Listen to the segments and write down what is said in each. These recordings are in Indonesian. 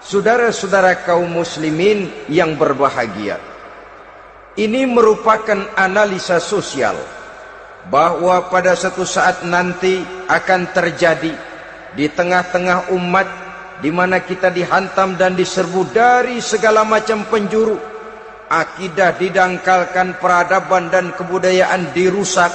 Saudara-saudara kaum muslimin yang berbahagia, ini merupakan analisa sosial bahwa pada suatu saat nanti akan terjadi di tengah-tengah umat di mana kita dihantam dan diserbu dari segala macam penjuru. Akidah didangkalkan, peradaban dan kebudayaan dirusak,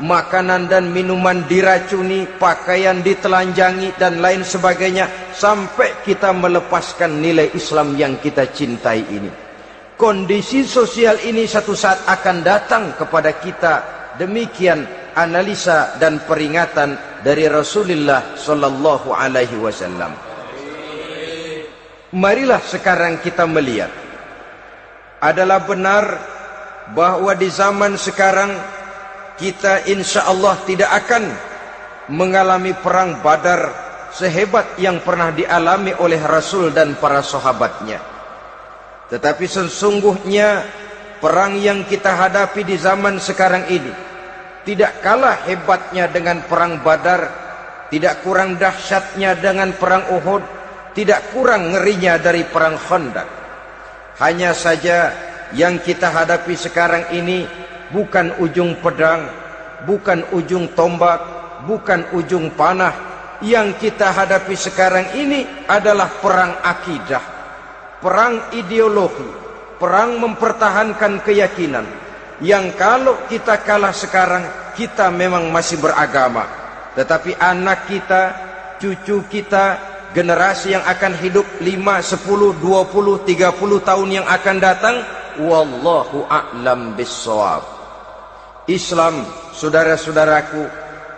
makanan dan minuman diracuni, pakaian ditelanjangi dan lain sebagainya, sampai kita melepaskan nilai Islam yang kita cintai ini. Kondisi sosial ini satu saat akan datang kepada kita. Demikian analisa dan peringatan dari Rasulullah sallallahu alaihi wasallam. Marilah sekarang kita melihat, adalah benar bahwa di zaman sekarang kita insya Allah tidak akan mengalami perang Badar sehebat yang pernah dialami oleh Rasul dan para sahabatnya. Tetapi sesungguhnya perang yang kita hadapi di zaman sekarang ini tidak kalah hebatnya dengan perang Badar, tidak kurang dahsyatnya dengan perang Uhud, tidak kurang ngerinya dari perang Khandaq. Hanya saja yang kita hadapi sekarang ini bukan ujung pedang, bukan ujung tombak, bukan ujung panah. Yang kita hadapi sekarang ini adalah perang akidah, perang ideologi, perang mempertahankan keyakinan. Yang kalau kita kalah sekarang, kita memang masih beragama. Tetapi anak kita, cucu kita, generasi yang akan hidup 5, 10, 20, 30 tahun yang akan datang, wallahu a'lam bissawab. Islam, saudara-saudaraku,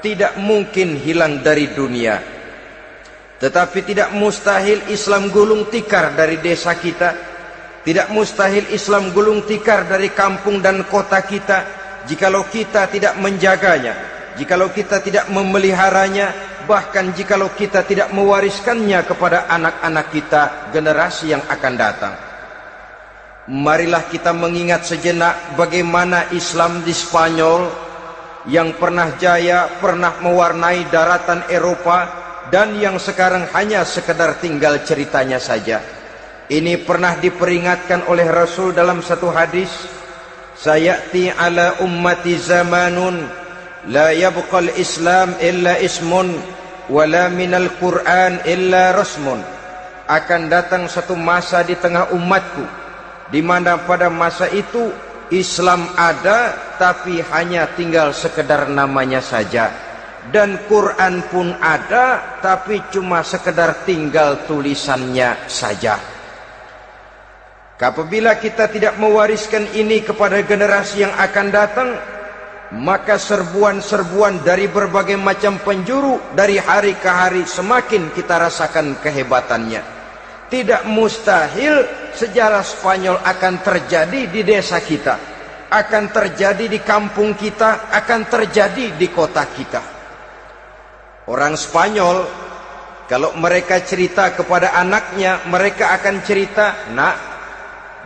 tidak mungkin hilang dari dunia. Tetapi tidak mustahil Islam gulung tikar dari desa kita. Tidak mustahil Islam gulung tikar dari kampung dan kota kita, jikalau kita tidak menjaganya, jikalau kita tidak memeliharanya, bahkan jikalau kita tidak mewariskannya kepada anak-anak kita, generasi yang akan datang. Marilah kita mengingat sejenak bagaimana Islam di Spanyol yang pernah jaya, pernah mewarnai daratan Eropa, dan yang sekarang hanya sekedar tinggal ceritanya saja. Ini pernah diperingatkan oleh Rasul dalam satu hadis, sayati ala ummati zamanun la yabqal Islam illa ismun wala minal Quran illa rasmun. Akan datang satu masa di tengah umatku di mana pada masa itu Islam ada tapi hanya tinggal sekedar namanya saja, dan Quran pun ada tapi cuma sekedar tinggal tulisannya saja. Apabila kita tidak mewariskan ini kepada generasi yang akan datang, maka serbuan-serbuan dari berbagai macam penjuru dari hari ke hari semakin kita rasakan kehebatannya. Tidak mustahil sejarah Spanyol akan terjadi di desa kita, akan terjadi di kampung kita, akan terjadi di kota kita. Orang Spanyol, kalau mereka cerita kepada anaknya, mereka akan cerita, nak,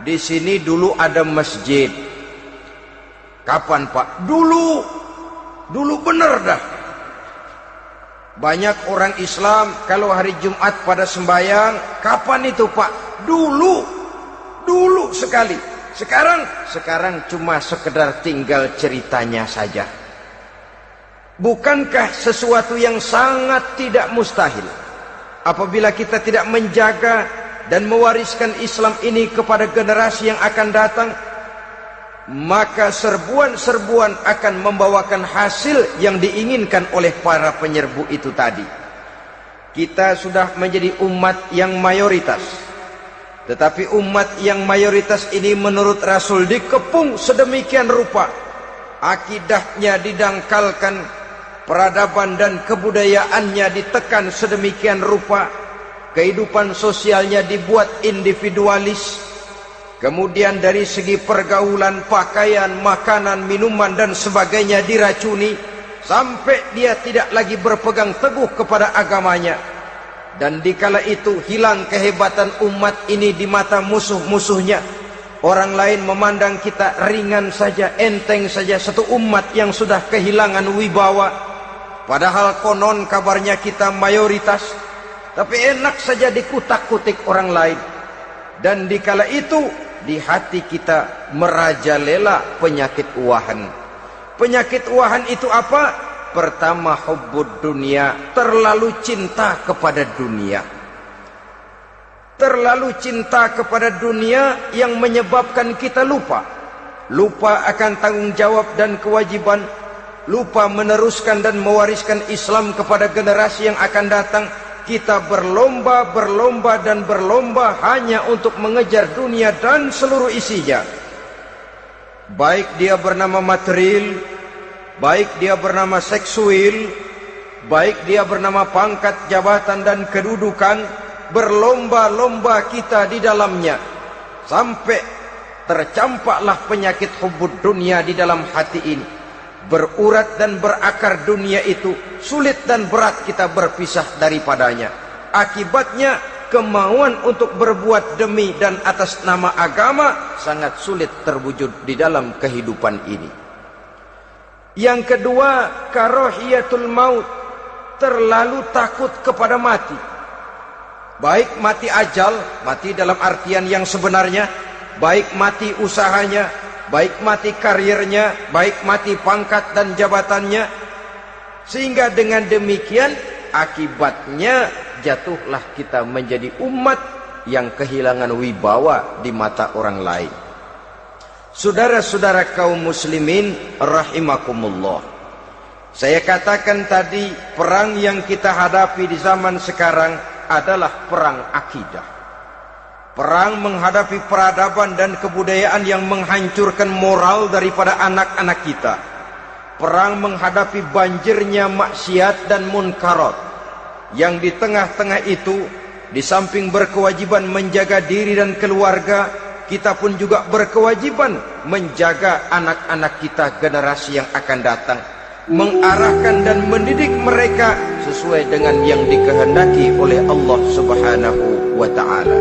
di sini dulu ada masjid. Kapan Pak? Dulu bener dah. Banyak orang Islam kalau hari Jumat pada sembahyang, kapan itu Pak? Dulu sekali. Sekarang cuma sekedar tinggal ceritanya saja. Bukankah sesuatu yang sangat tidak mustahil apabila kita tidak menjaga dan mewariskan Islam ini kepada generasi yang akan datang? Maka serbuan-serbuan akan membawakan hasil yang diinginkan oleh para penyerbu itu tadi. Kita sudah menjadi umat yang mayoritas, tetapi umat yang mayoritas ini menurut Rasul dikepung sedemikian rupa, akidahnya didangkalkan, peradaban dan kebudayaannya ditekan sedemikian rupa, kehidupan sosialnya dibuat individualis. Kemudian dari segi pergaulan, pakaian, makanan, minuman dan sebagainya diracuni, sampai dia tidak lagi berpegang teguh kepada agamanya. Dan dikala itu hilang kehebatan umat ini di mata musuh-musuhnya. Orang lain memandang kita ringan saja, enteng saja, satu umat yang sudah kehilangan wibawa. Padahal konon kabarnya kita mayoritas. tapi enak saja dikutak-kutik orang lain. Dan dikala itu di hati kita merajalela penyakit wahan. Penyakit wahan itu apa? Pertama, hubbud dunia, terlalu cinta kepada dunia. Terlalu cinta kepada dunia yang menyebabkan kita lupa akan tanggung jawab dan kewajiban, lupa meneruskan dan mewariskan Islam kepada generasi yang akan datang. Kita berlomba hanya untuk mengejar dunia dan seluruh isinya. Baik dia bernama material, baik dia bernama seksual, baik dia bernama pangkat, jabatan dan kedudukan. Berlomba-lomba kita di dalamnya sampai tercampaklah penyakit hubbud dunia di dalam hati ini. Berurat dan berakar dunia itu, sulit dan berat kita berpisah daripadanya. Akibatnya kemauan untuk berbuat demi dan atas nama agama sangat sulit terwujud di dalam kehidupan ini. Yang kedua, karahiyatul maut, terlalu takut kepada mati. Baik mati ajal, mati dalam artian yang sebenarnya, baik mati usahanya, baik mati karirnya, baik mati pangkat dan jabatannya. Sehingga dengan demikian akibatnya jatuhlah kita menjadi umat yang kehilangan wibawa di mata orang lain. Saudara-saudara kaum muslimin rahimakumullah, saya katakan tadi, perang yang kita hadapi di zaman sekarang adalah perang akidah. Perang menghadapi peradaban dan kebudayaan yang menghancurkan moral daripada anak-anak kita. Perang menghadapi banjirnya maksiat dan munkarat. Yang di tengah-tengah itu, di samping berkewajiban menjaga diri dan keluarga, kita pun juga berkewajiban menjaga anak-anak kita, generasi yang akan datang, mengarahkan dan mendidik mereka sesuai dengan yang dikehendaki oleh Allah Subhanahu wa ta'ala.